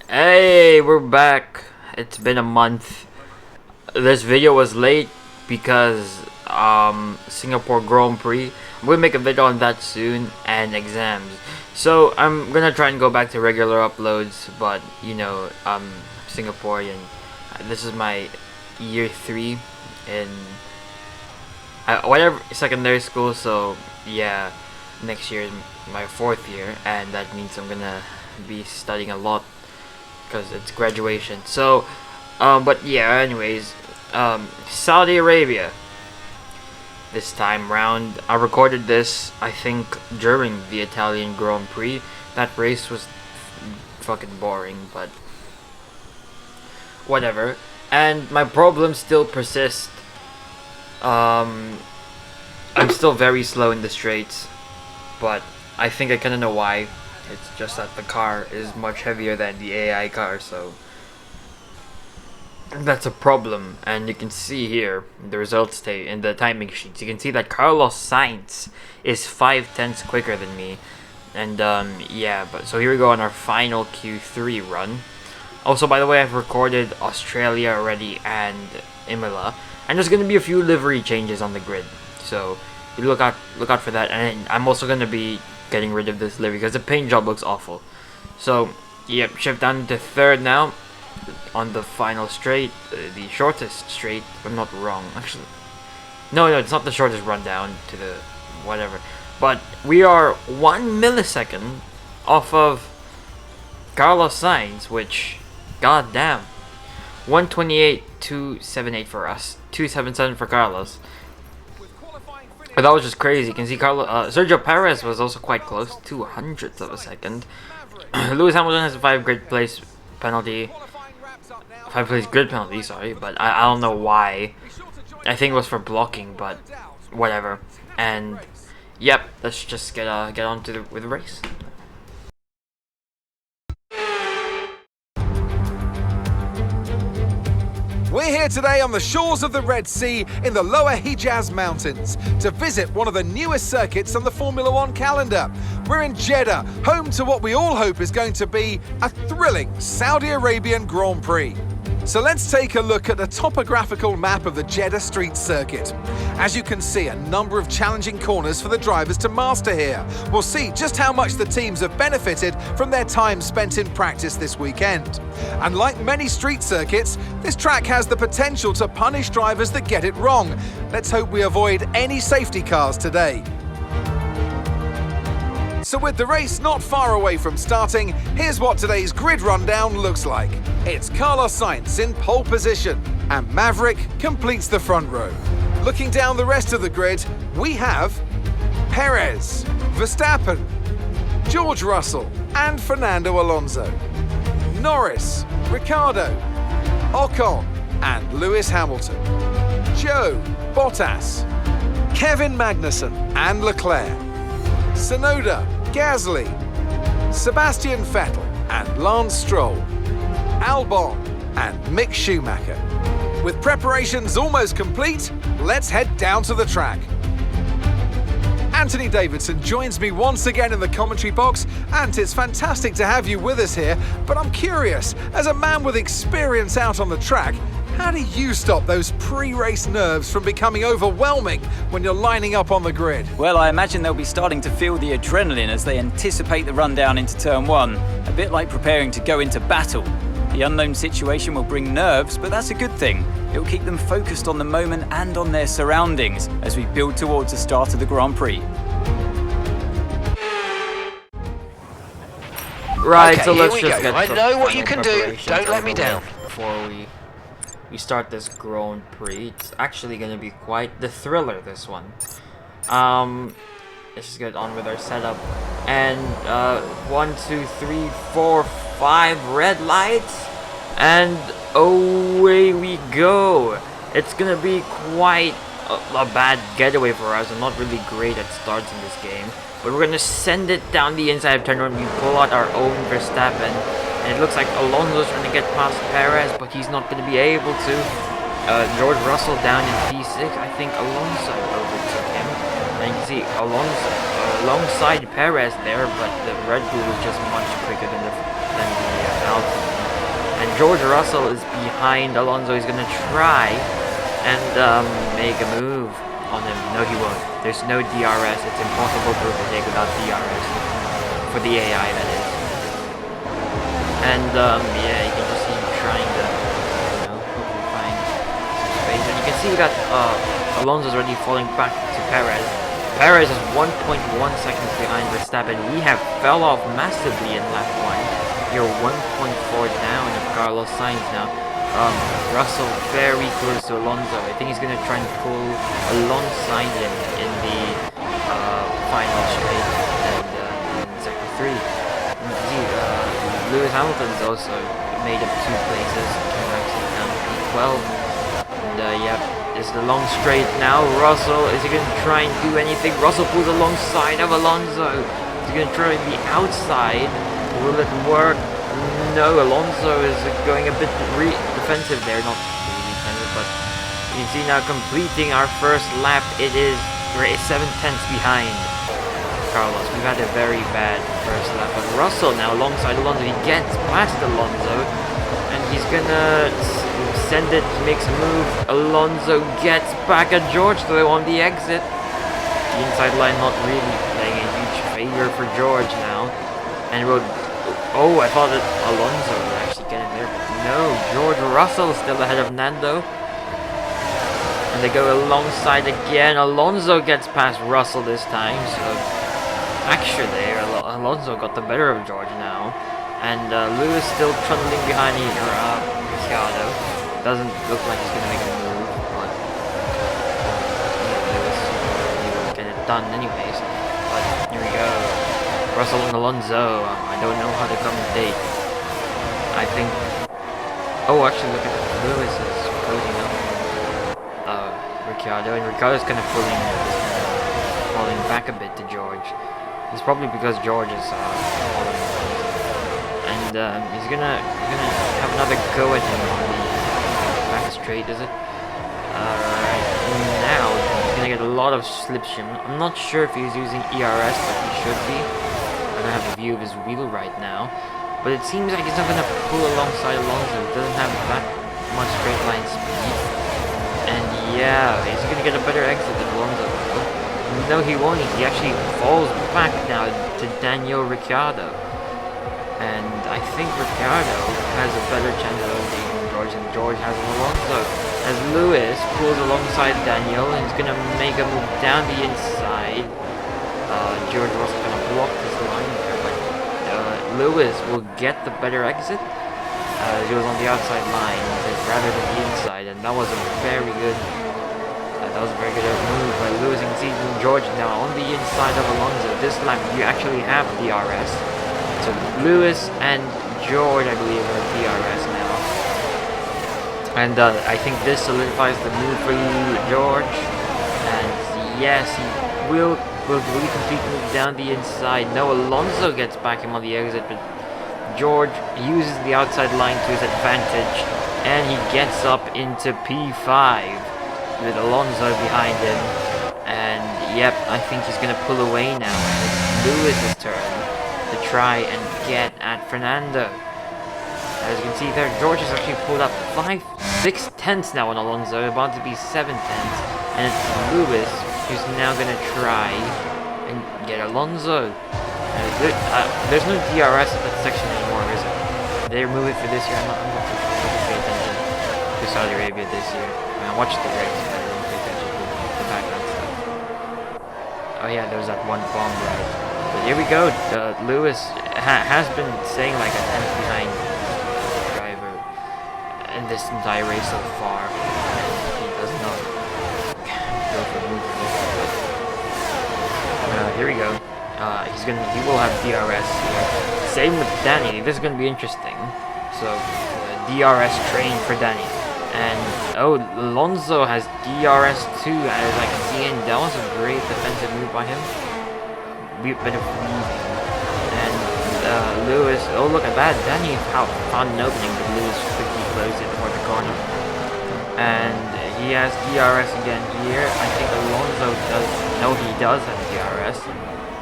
Hey, we're back. It's been a month. This video was late because Singapore Grand Prix. I'm gonna make a video on that soon, and exams. So I'm gonna try and go back to regular uploads, but you know, Singaporean. This is my year 3 in whatever secondary school. So yeah, next year is my 4th year, and that means I'm gonna be studying a lot because it's graduation. So but yeah, anyways, Saudi Arabia this time round. I recorded this, I think, during the Italian Grand Prix. That race was fucking boring, but whatever. And my problems still persist. I'm still very slow in the straights, but I think I kinda know why. It's just that the car is much heavier than the AI car, so that's a problem. And you can see here the results in the timing sheets. You can see that Carlos Sainz is 5/10ths quicker than me. And yeah, but so here we go on our final Q3 run. Also, by the way, I've recorded Australia already and Imola, and there's gonna be a few livery changes on the grid, so you look out for that. And I'm also gonna be getting rid of this livery because the paint job looks awful. So yep, shift down to 3rd now on the final straight, the shortest straight, if I'm not wrong. Actually, no, it's not the shortest run down to the whatever, but we are 1 millisecond off of Carlos Sainz, which, god damn, 128.278 for us, 277 for Carlos. But that was just crazy. You can see Sergio Perez was also quite close, 200ths of a second. Lewis Hamilton has a 5 grid place penalty. 5 place grid penalty, sorry, but I don't know why. I think it was for blocking, but whatever. And yep, let's just get on to with the race. We're here today on the shores of the Red Sea in the Lower Hijaz Mountains to visit one of the newest circuits on the Formula One calendar. We're in Jeddah, home to what we all hope is going to be a thrilling Saudi Arabian Grand Prix. So let's take a look at the topographical map of the Jeddah Street Circuit. As you can see, a number of challenging corners for the drivers to master here. We'll see just how much the teams have benefited from their time spent in practice this weekend. And like many street circuits, this track has the potential to punish drivers that get it wrong. Let's hope we avoid any safety cars today. So with the race not far away from starting, here's what today's grid rundown looks like. It's Carlos Sainz in pole position, and Maverick completes the front row. Looking down the rest of the grid, we have Perez, Verstappen, George Russell and Fernando Alonso, Norris, Ricciardo, Ocon and Lewis Hamilton, Joe, Bottas, Kevin Magnussen and Leclerc, Tsunoda, Gasly, Sebastian Vettel and Lance Stroll, Albon and Mick Schumacher. With preparations almost complete, let's head down to the track. Anthony Davidson joins me once again in the commentary box, and it's fantastic to have you with us here, but I'm curious, as a man with experience out on the track, how do you stop those pre-race nerves from becoming overwhelming when you're lining up on the grid? Well, I imagine they'll be starting to feel the adrenaline as they anticipate the rundown into turn 1, a bit like preparing to go into battle. The unknown situation will bring nerves, but that's a good thing. It'll keep them focused on the moment and on their surroundings as we build towards the start of the Grand Prix. Right, okay, so let's here we just go. get I the know what you final can do. preparations Don't let out me of the way down. before we start this Grand Prix. It's actually gonna be quite the thriller, this one. Let's just get on with our setup. And 1, 2, 3, 4, 5 red lights, and away we go. It's gonna be quite a bad getaway for us. I'm not really great at starts in this game, but we're gonna send it down the inside of turn 1. We pull out our own Verstappen, and it looks like Alonso's trying to get past Perez, but he's not gonna be able to. George Russell down in P6. I think Alonso overtook him. And you can see Alonso alongside Perez there, but the Red Bull was just much quicker than the Alfa. And George Russell is behind Alonso. He's gonna try and make a move on him. No, he won't. There's no DRS. It's impossible to overtake without DRS. For the AI, that is. And yeah, you can just see him trying to, hopefully find some space. And you can see that Alonso's already falling back to Perez. Perez is 1.1 seconds behind Verstappen. We have fell off massively in lap 1. You're 1.4 down of Carlos Sainz now. Russell very close to Alonso. I think he's going to try and pull alongside him in the final straight and in sector 3. And you see, Lewis Hamilton's also made up 2 places. Came actually down to P12. And yep. It's the long straight now. Russell, is he going to try and do anything? Russell pulls alongside of Alonso. Is he going to try the outside? Will it work? No, Alonso is going a bit defensive there. Not really defensive, but you can see now completing our first lap. It is 7/10 behind Carlos. We've had a very bad first lap. But Russell now alongside Alonso. He gets past Alonso. And he's going to send it, makes a move. Alonso gets back at George though on the exit. The inside line not really playing a huge favor for George now. And oh, I thought that Alonso would actually get in there, but no. George Russell is still ahead of Nando. And they go alongside again. Alonso gets past Russell this time, so actually there, Alonso got the better of George now. And Lewis still trundling behind here, Ricciardo. Doesn't look like he's gonna make a move, but Lewis, he will get it done anyways. But here we go. Russell and Alonso. I don't know how to commentate. I think. Oh, actually, look at Lewis is closing up Ricciardo, and Ricciardo's kind of falling back a bit to George. It's probably because George is falling, and he's gonna have another go at him on the back straight, is it? Right now, he's gonna get a lot of slip shim. I'm not sure if he's using ERS, but he should be. I don't have a view of his wheel right now, but it seems like he's not gonna pull alongside Alonso. He doesn't have that much straight line speed, and yeah, he's gonna get a better exit than Alonso. No, he won't. He actually falls back now to Daniel Ricciardo. And I think Ricciardo has a better chance of overtaking George than George has on Alonso. As Lewis pulls alongside Daniel and he's going to make a move down the inside. George Russell's going to block this line there, but Lewis will get the better exit. He was on the outside line rather than the inside, and that was a very good move by Lewis. You can see George now on the inside of Alonso. This lap you actually have DRS. So Lewis and George, I believe, are DRS now. And I think this solidifies the move for George. And yes, he will really complete move down the inside. No, Alonso gets back him on the exit, but George uses the outside line to his advantage. And he gets up into P5. With Alonso behind him, and yep, I think he's gonna pull away now. It's Lewis's turn to try and get at Fernando. As you can see there, George has actually pulled up 6 tenths now on Alonso, about to be 7 tenths, and it's Lewis who's now gonna try and get Alonso. There's no DRS at that section anymore, is it? They're moving for this year. I'm not pay attention to Saudi Arabia this year. I watched the race, but I didn't pay attention to the background stuff. Oh yeah, there was that one bomb right. But here we go. Lewis has been staying like a tenth behind the driver in this entire race so far, and he does not go for a move for this. But here we go. He will have DRS here. Same with Danny. This is gonna be interesting. So DRS train for Danny. And oh, Alonso has DRS too, as I can see, and that was a great defensive move by him. Bit of weaving. And Lewis, oh look at that, Danny found an opening, but Lewis quickly closed it for the corner. And he has DRS again here. I think Alonso does, no he does have DRS.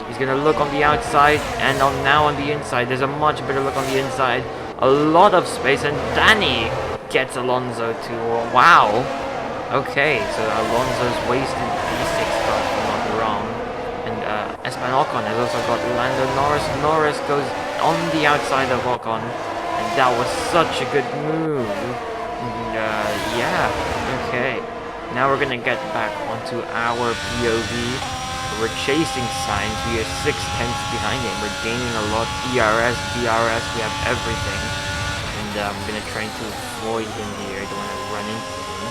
He's gonna look on the outside, and now on the inside. There's a much better look on the inside. a lot of space, and Danny gets Alonso to, wow. Okay, so Alonso's wasted P6 car, if I'm not wrong. And Esteban Ocon has also got Lando Norris. Norris goes on the outside of Ocon, and that was such a good move. And, yeah, okay. Now we're gonna get back onto our POV. We're chasing Sainz. We are 6 tenths behind him. We're gaining a lot. ERS, DRS, we have everything. And I'm gonna try to avoid him here. I don't want to run into him.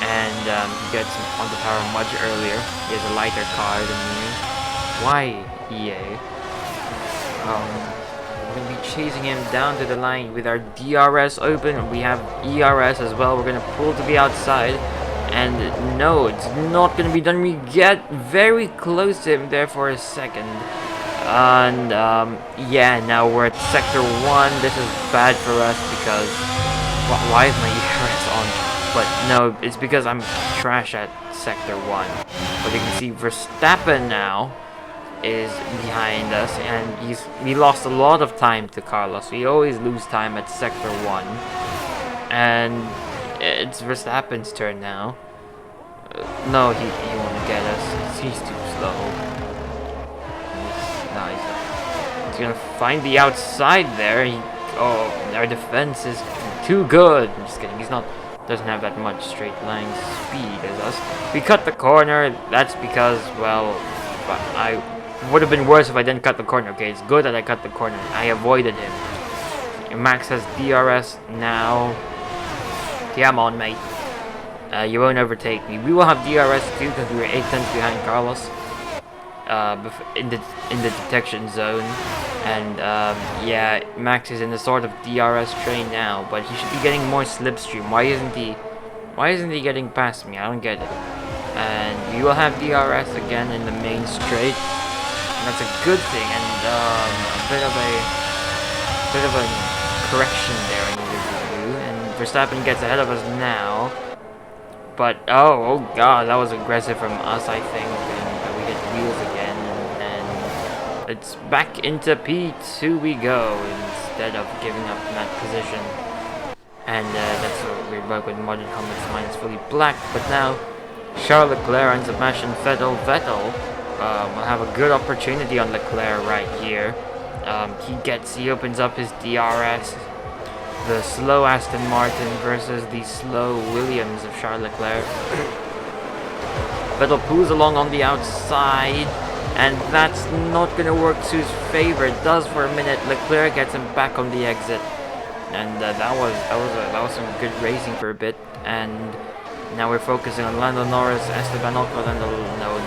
And he gets on the power much earlier. He has a lighter car than me. Why, EA? We're gonna be chasing him down to the line with our DRS open. We have ERS as well. We're gonna pull to the outside. And no, it's not gonna be done. We get very close to him there for a second. And yeah, now we're at sector 1. This is bad for us because why is my ERS on? But no, it's because I'm trash at sector 1. But you can see Verstappen now is behind us, and we lost a lot of time to Carlos. We always lose time at sector 1. And it's Verstappen's turn now. No, he won't get us. He's too slow. He's gonna find the outside there. Oh, our defense is too good. I'm just kidding. Doesn't have that much straight line speed as us. We cut the corner. That's because, well, I would have been worse if I didn't cut the corner. Okay, it's good that I cut the corner. I avoided him. Max has DRS now. Come on, mate. You won't overtake me. We will have DRS too because we were 8 tenths behind Carlos in the detection zone. And yeah, Max is in the sort of DRS train now, but he should be getting more slipstream. Why isn't he getting past me? I don't get it. And we will have DRS again in the main straight. And that's a good thing. And a bit of a correction there I needed to do. And Verstappen gets ahead of us now. But oh god, that was aggressive from us, I think. And we get wheels again, and it's back into P2 we go instead of giving up in that position. And that's what we're back with modern helmets. Mine is fully black, but now Charles Leclerc and Sebastian Vettel will have a good opportunity on Leclerc right here. He opens up his DRS. The slow Aston Martin versus the slow Williams of Charles Leclerc. Vettel pulls along on the outside, and that's not going to work to his favor. It does for a minute. Leclerc gets him back on the exit, and that was some good racing for a bit. And now we're focusing on Lando Norris, Esteban Ocon, and no,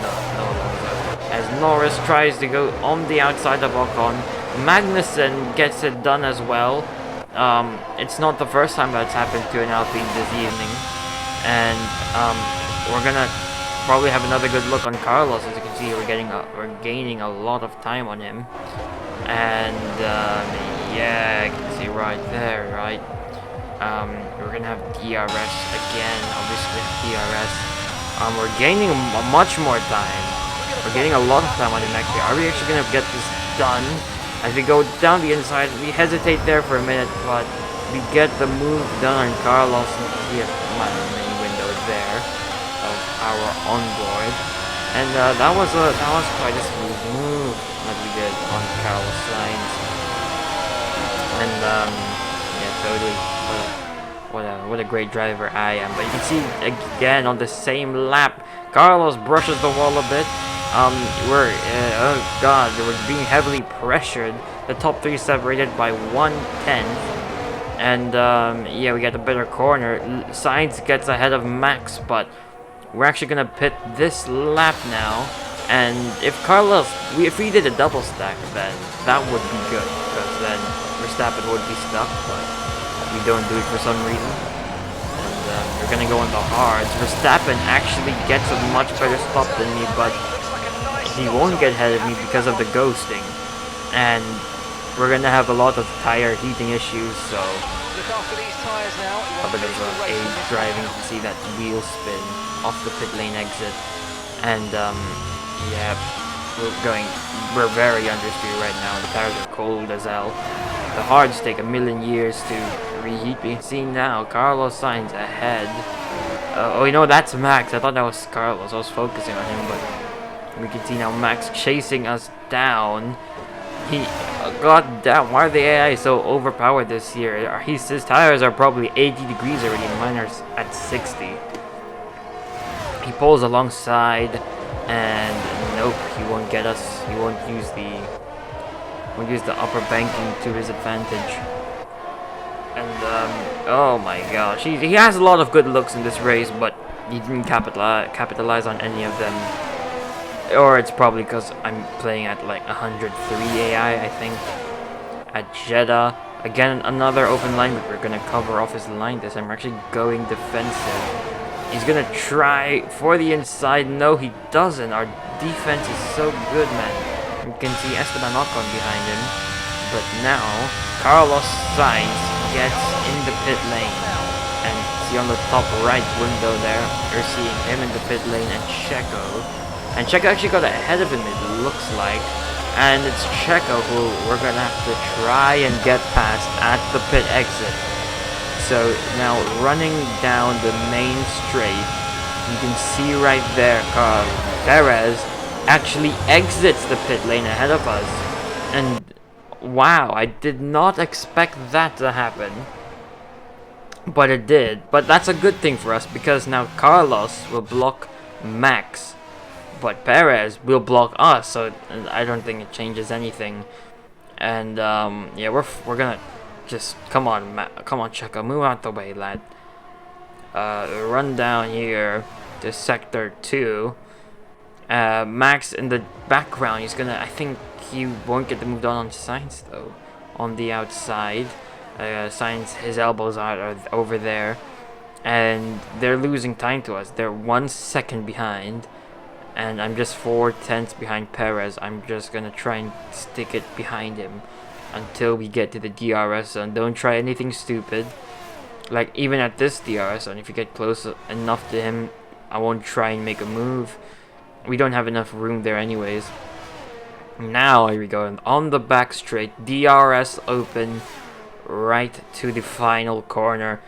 as Norris tries to go on the outside of Ocon. Magnussen gets it done as well. It's not the first time that's happened to an Alpine this evening, and we're gonna probably have another good look on Carlos. As you can see, we're gaining a lot of time on him, and yeah, you can see right there, right? We're gonna have DRS again, obviously DRS. We're gaining much more time. We're getting a lot of time on him actually. Are we actually gonna get this done? As we go down the inside, we hesitate there for a minute, but we get the move done on Carlos. We have many windows there of our onboard, and that was quite a smooth move that we did on Carlos Sainz. And yeah, totally. What a great driver I am. But you can see again on the same lap, Carlos brushes the wall a bit. Oh god, we're being heavily pressured. The top 3 separated by 1/10. And yeah, we get a better corner. Sainz gets ahead of Max, but we're actually gonna pit this lap now. And if we did a double stack, then that would be good, because then Verstappen would be stuck, but we don't do it for some reason. And we're gonna go on the hards. Verstappen actually gets a much better stop than me, but he won't get ahead of me because of the ghosting, and we're gonna have a lot of tire heating issues. So a bit of age driving. You can see that wheel spin off the pit lane exit, and yeah, we're very understeer right now. The tires are cold as hell, The hards take a million years to reheat. We can see now Carlos Sainz ahead. Oh, you know, that's Max. I thought that was Carlos. I was focusing on him, but we can see now Max chasing us down. God damn, why are the AI so overpowered this year? His tires are probably 80 degrees already, and mine are at 60. He pulls alongside, and nope, he won't get us. He won't use the upper banking to his advantage. And oh my gosh, he has a lot of good looks in this race, but he didn't capitalize on any of them. Or it's probably because I'm playing at like 103 AI, I think. At Jeddah. Again, another open line, but we're going to cover off his line this time. We're actually going defensive. He's going to try for the inside. No, he doesn't. Our defense is so good, man. You can see Esteban Ocon behind him. But now, Carlos Sainz gets in the pit lane. And see on the top right window there, you're seeing him in the pit lane and Checo. And Checo actually got ahead of him, it looks like. And it's Checo who we're going to have to try and get past at the pit exit. So now running down the main straight, you can see right there Perez actually exits the pit lane ahead of us. And wow, I did not expect that to happen. But it did. But that's a good thing for us because now Carlos will block Max. But Perez will block us, so I don't think it changes anything. And yeah, we're gonna just come on, Checo, move out the way, lad. Run down here to sector 2. Max in the background. He's gonna. I think he won't get the move on Sainz though. On the outside, Sainz, his elbows are over there, and they're losing time to us. They're 1 second behind. And I'm just 4/10 behind Perez. I'm just gonna try and stick it behind him until we get to the DRS zone. Don't try anything stupid. Like even at this DRS zone, if you get close enough to him, I won't try and make a move. We don't have enough room there anyways. Now here we go. On the back straight, DRS open right to the final corner.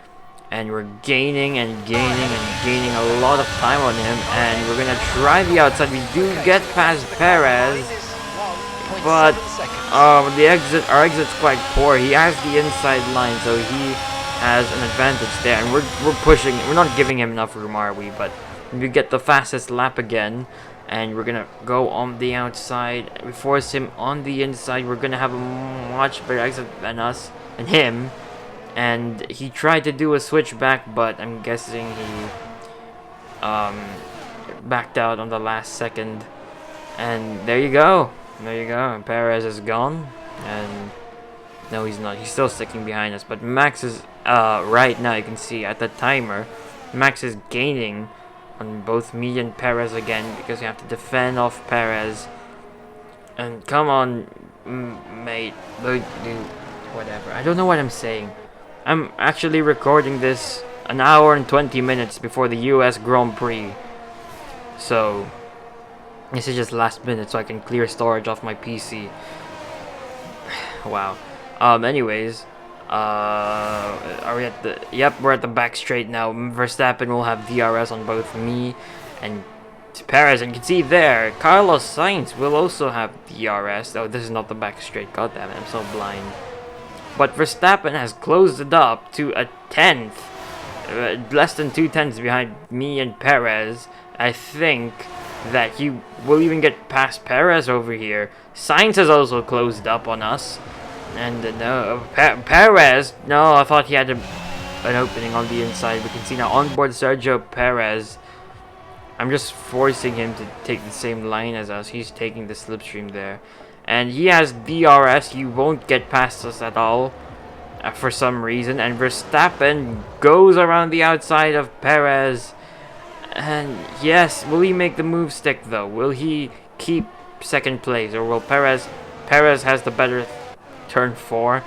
And we're gaining and gaining and gaining a lot of time on him. And we're going to try the outside. We do get past Perez. But our exit's quite poor. He has the inside line, so he has an advantage there. And we're pushing. We're not giving him enough room, are we? But we get the fastest lap again. And we're going to go on the outside. We force him on the inside. We're going to have a much better exit than us and him. And he tried to do a switchback, but I'm guessing he backed out on the last second. And there you go. There you go. Perez is gone. And no, he's not. He's still sticking behind us. But Max is right now. You can see at the timer, Max is gaining on both me and Perez again because you have to defend off Perez. And come on, mate. Dude, whatever. I don't know what I'm saying. I'm actually recording this an hour and 20 minutes before the US Grand Prix. So, this is just last minute so I can clear storage off my PC. Wow. Anyways, are we at the... Yep, we're at the back straight now. Verstappen will have DRS on both me and Perez. And you can see there, Carlos Sainz will also have DRS. Oh, this is not the back straight. God damn it, I'm so blind. But Verstappen has closed it up to a 10th. Less than 2/10 behind me and Perez. I think that he will even get past Perez over here. Sainz has also closed up on us. And no, Perez, no, I thought he had an opening on the inside. We can see now onboard Sergio Perez. I'm just forcing him to take the same line as us. He's taking the slipstream there. And he has DRS. He won't get past us at all for some reason. And Verstappen goes around the outside of Perez. And yes, will he make the move stick though? Will he keep second place? Or will Perez has the better turn 4.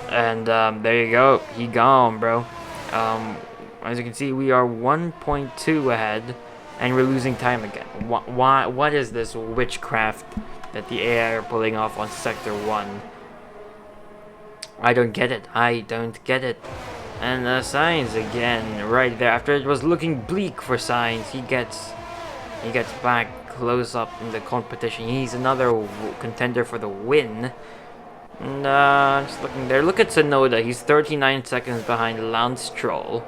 And there you go. He gone, bro. As you can see, we are 1.2 ahead. And we're losing time again. Why? What is this witchcraft that the AI are pulling off on Sector 1? I don't get it. I don't get it. And Sainz again, right there. After it was looking bleak for Sainz, he gets back close up in the competition. He's another contender for the win. And just looking there. Look at Tsunoda. He's 39 seconds behind Lance Stroll.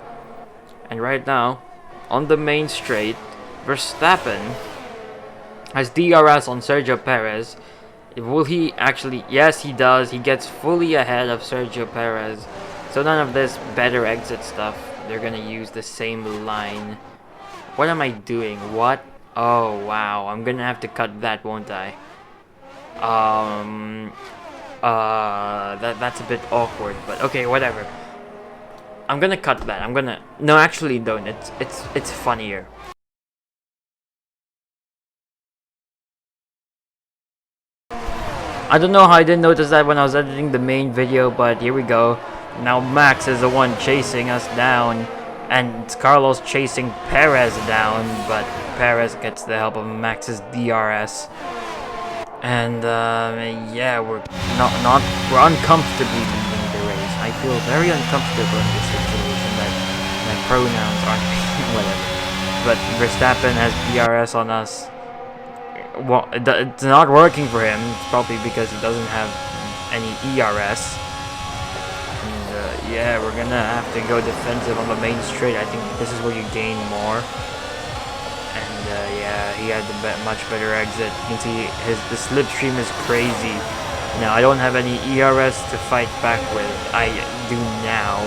And right now, on the main straight, Verstappen has DRS on Sergio Perez. Will he actually? Yes, he does. He gets fully ahead of Sergio Perez. So none of this better exit stuff. They're gonna use the same line. What am I doing? What? Oh wow, I'm gonna have to cut that, won't I? That's a bit awkward, but okay, whatever. I'm gonna cut that. I'm gonna. No, actually, don't. It's funnier. I don't know how I didn't notice that when I was editing the main video, but here we go. Now Max is the one chasing us down, and it's Carlos chasing Perez down, but Perez gets the help of Max's DRS. And yeah, we're uncomfortably leading the race. I feel very uncomfortable in this situation that my pronouns aren't whatever. But Verstappen has DRS on us. Well, it's not working for him. It's probably because he doesn't have any ERS. And yeah, we're gonna have to go defensive on the main straight. I think this is where you gain more. And yeah, he had the much better exit. You can see the slipstream is crazy. Now I don't have any ERS to fight back with. I do now,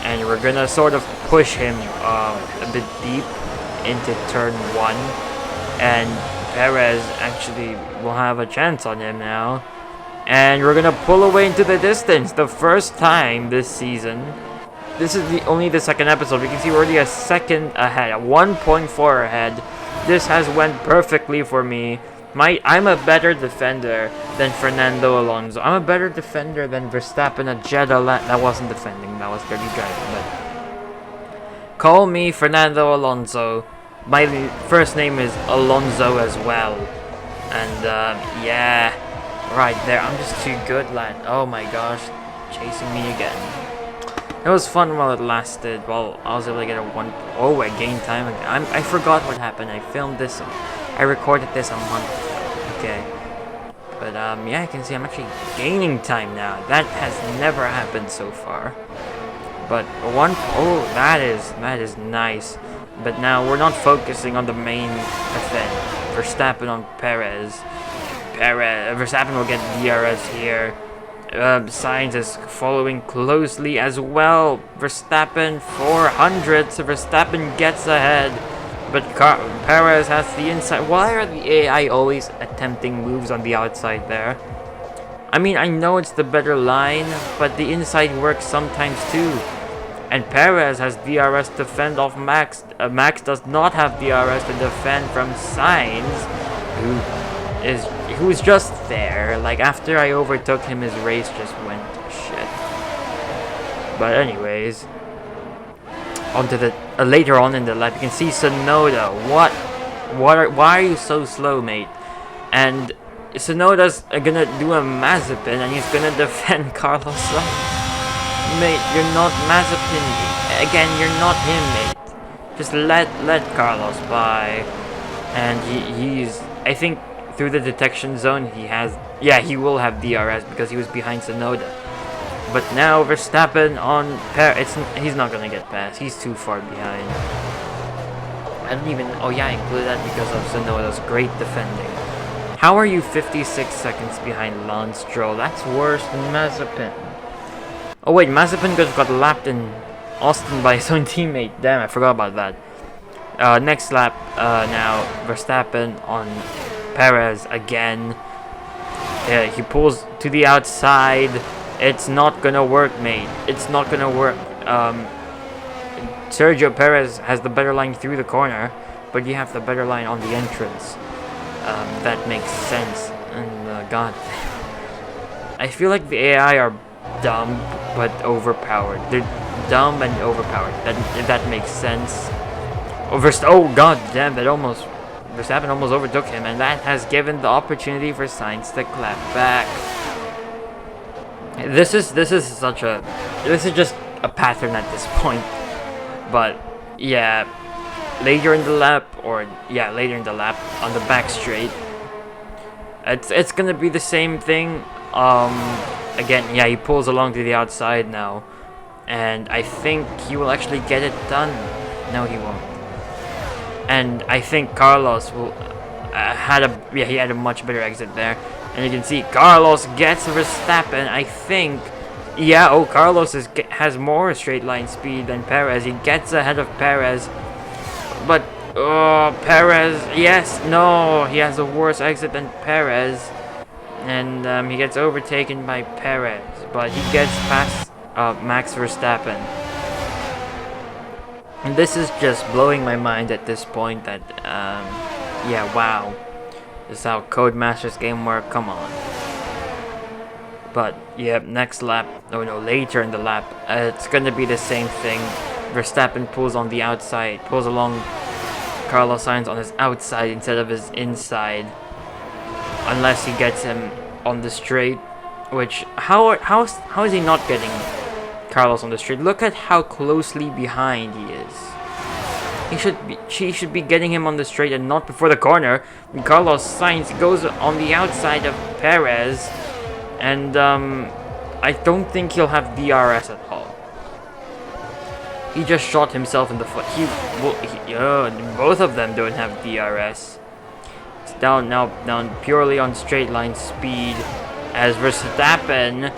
and we're gonna sort of push him a bit deep into turn 1, and Perez actually will have a chance on him now. And we're gonna pull away into the distance. The first time this season. This is only the second episode. We can see we're already a second ahead, 1.4 ahead. This has went perfectly for me. I'm a better defender than Fernando Alonso. I'm a better defender than Verstappen at Jeddah. That wasn't defending. That was dirty driving. But call me Fernando Alonso. My first name is Alonso as well. And yeah, right there. I'm just too good, lad. Oh my gosh, chasing me again. It was fun while it lasted. Well, I was able to get a 1. Oh, I gained time again. I forgot what happened. I filmed this. I recorded this a month ago. Okay. But yeah, I can see I'm actually gaining time now. That has never happened so far. But oh, that is nice. But now we're not focusing on the main event. Verstappen on Perez. Verstappen will get DRS here. Sainz is following closely as well. Verstappen 400, so Verstappen gets ahead. But Perez has the inside. Why are the AI always attempting moves on the outside there? I mean, I know it's the better line, but the inside works sometimes too. And Perez has DRS to fend off Max. Max does not have DRS to defend from Sainz, who's just there. Like, after I overtook him, his race just went to shit. But anyways, onto the later on in the lap, you can see Tsunoda. Why are you so slow, mate? And Tsunoda's gonna do a Mazepin, and he's gonna defend Carlos Sainz. Mate, you're not Mazepin. Again, you're not him, mate. Just let Carlos by. And he's, I think, through the detection zone, he will have DRS because he was behind Tsunoda. But now Verstappen on he's not gonna get past. He's too far behind. I don't even. Oh yeah, I included that because of Tsunoda's great defending. How are you 56 seconds behind Lance Stroll? That's worse than Mazepin. Oh wait, Mazepin got lapped in Austin by his own teammate. Damn, I forgot about that. Next lap, now Verstappen on Perez again. He pulls to the outside. It's not gonna work, mate. It's not gonna work. Sergio Perez has the better line through the corner, but you have the better line on the entrance. That makes sense. And God, I feel like the AI are dumb but overpowered. They're dumb and overpowered. That makes sense. Oh God damn! Verstappen almost overtook him, and that has given the opportunity for Sainz to clap back. This is just a pattern at this point. But yeah, later in the lap on the back straight, it's gonna be the same thing. Again, yeah, he pulls along to the outside now, and I think he will actually get it done. No, he won't. And I think Carlos will he had a much better exit there. And you can see Carlos gets Verstappen. I think, Carlos has more straight line speed than Perez. He gets ahead of Perez, but Perez, he has a worse exit than Perez, and he gets overtaken by Perez, but he gets past Max Verstappen. And this is just blowing my mind at this point that, wow. This is how Codemasters game work, come on. But, next lap, later in the lap, it's gonna be the same thing. Verstappen pulls on the outside, pulls along Carlos Sainz on his outside instead of his inside. Unless he gets him on the straight, which, how is he not getting Carlos on the straight? Look at how closely behind he is. She should be getting him on the straight and not before the corner. And Carlos Sainz goes on the outside of Perez, and I don't think he'll have DRS at all. He just shot himself in the foot. Both of them don't have DRS. It's down purely on straight line speed. As Verstappen,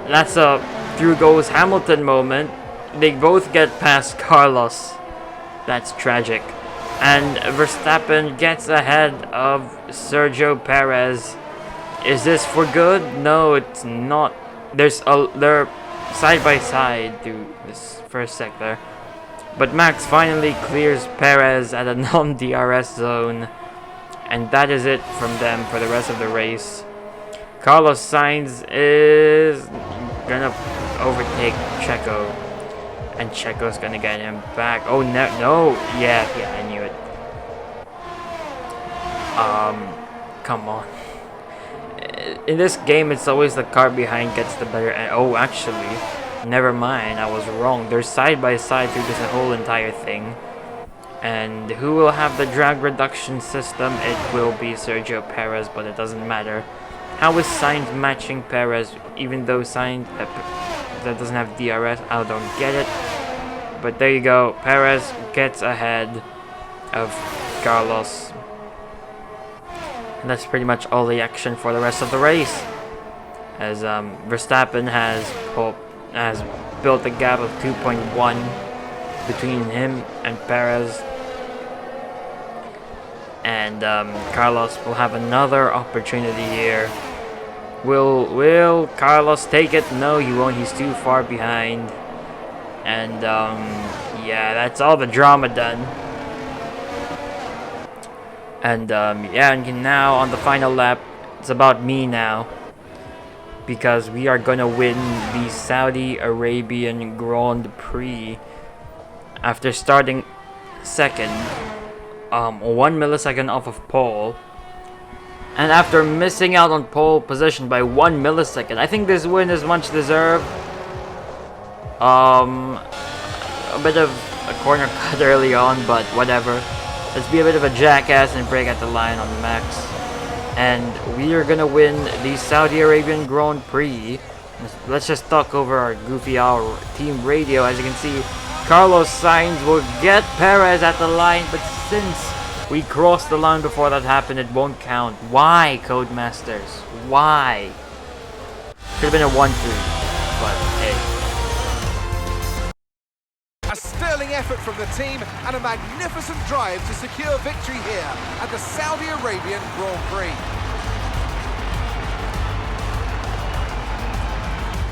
that's a through goes Hamilton moment. They both get past Carlos. That's tragic. And Verstappen gets ahead of Sergio Perez. Is this for good? No, it's not. They're side by side through this first sector. But Max finally clears Perez at a non-DRS zone. And that is it from them for the rest of the race. Carlos Sainz is gonna overtake Checo. And Checo's gonna get him back. Oh, no. Yeah, I knew it. Come on. In this game, it's always the car behind gets the better. Oh, actually, never mind. I was wrong. They're side by side through this whole entire thing. And who will have the drag reduction system? It will be Sergio Perez, but it doesn't matter. How is Sainz matching Perez, even though Sainz that doesn't have DRS? I don't get it. But there you go. Perez gets ahead of Carlos. And that's pretty much all the action for the rest of the race. As Verstappen has built a gap of 2.1 between him and Perez. And Carlos will have another opportunity here. Will Carlos take it? No, he won't. He's too far behind. And that's all the drama done. And and now on the final lap, it's about me now. Because we are gonna win the Saudi Arabian Grand Prix after starting second, 1 millisecond off of pole. And after missing out on pole position by 1 millisecond, I think this win is much deserved. A bit of a corner cut early on, but whatever. Let's be a bit of a jackass and break at the line on Max. And we are gonna win the Saudi Arabian Grand Prix. Let's just talk over our goofy hour team radio. As you can see, Carlos Sainz will get Perez at the line, but since we crossed the line before that happened, it won't count. Why, Codemasters? Why? Could have been a 1-2, but hey. A sterling effort from the team and a magnificent drive to secure victory here at the Saudi Arabian Grand Prix.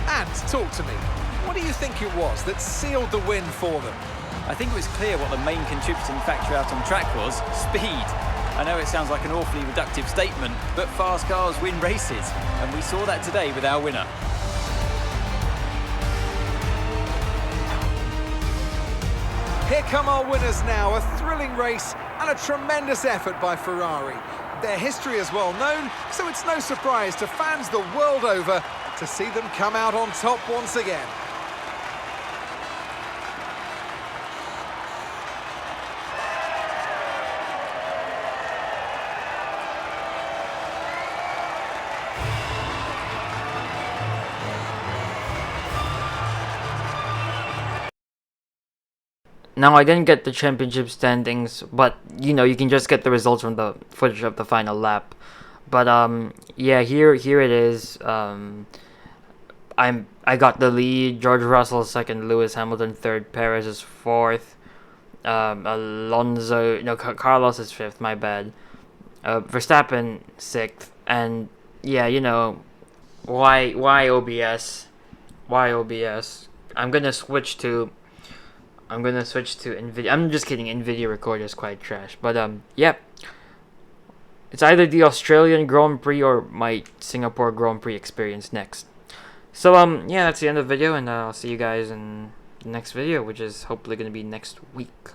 And talk to me. What do you think it was that sealed the win for them? I think it was clear what the main contributing factor out on track was: speed. I know it sounds like an awfully reductive statement, but fast cars win races, and we saw that today with our winner. Here come our winners now, a thrilling race and a tremendous effort by Ferrari. Their history is well known, so it's no surprise to fans the world over to see them come out on top once again. Now, I didn't get the championship standings, but, you know, you can just get the results from the footage of the final lap. But, yeah, here it is. I got the lead. George Russell second, Lewis Hamilton third, Perez is fourth. Carlos is fifth, my bad. Verstappen sixth. And, yeah, you know, why OBS? Why OBS? I'm gonna switch to NVIDIA. I'm just kidding. NVIDIA Recorder is quite trash. But yep. It's either the Australian Grand Prix or my Singapore Grand Prix experience next. So yeah, that's the end of the video, and I'll see you guys in the next video, which is hopefully gonna be next week.